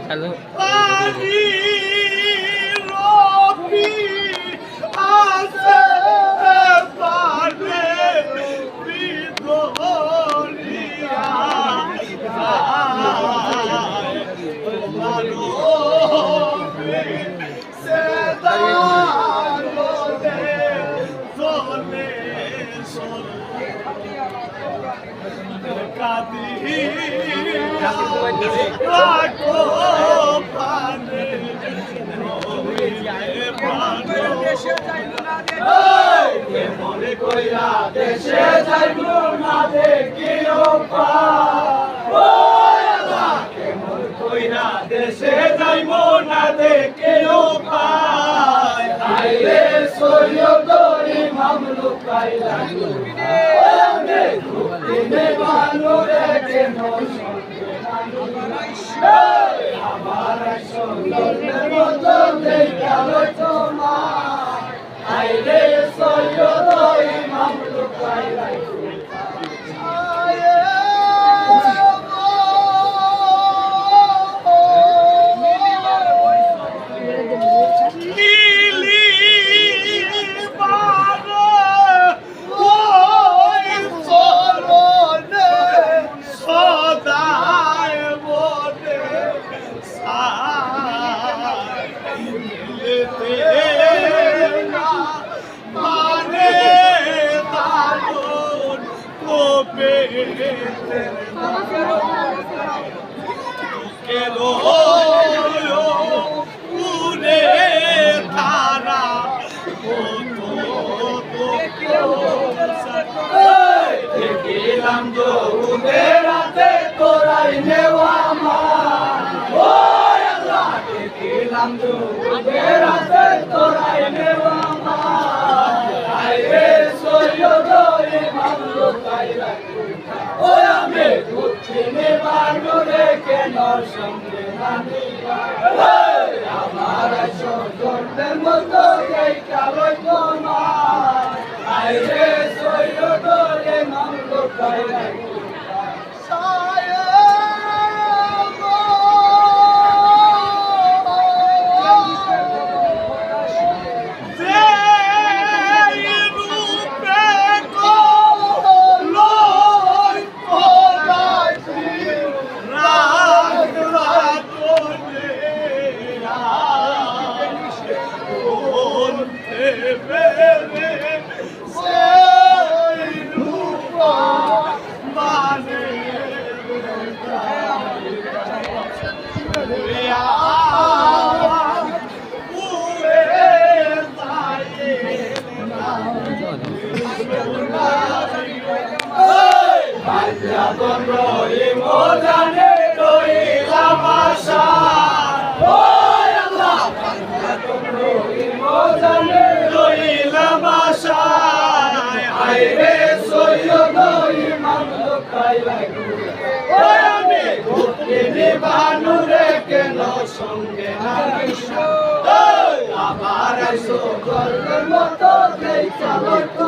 hello মনে কইরা দেশে যাইব না দেখিও কইরা দেশে যাইব না দেখিও পায় আইরে সৈয়দরি মামলুক আইলা দিনে বানু রেখে আমার সুন্দরের মতো দেখা তোমার আইরে সৈয়দরি মামলুক আইলা দেখিলাম যৌবনেরাতে তোরাই নেওয়া মান ও আল্লাহ দেখিলাম যৌবনেরাতে তোরাই নেওয়া মান আইরে সৈয়দরি মামলুক আইলা ও আমি দুঃখিনী বানুরে কেন সঙ্গে নানিবা আমার সৌন্দর্যের মতো এই কালো তোমার আইরে সৈয়দরি মামলুক আইলা বানুরে কেন সঙ্গে আমার মতো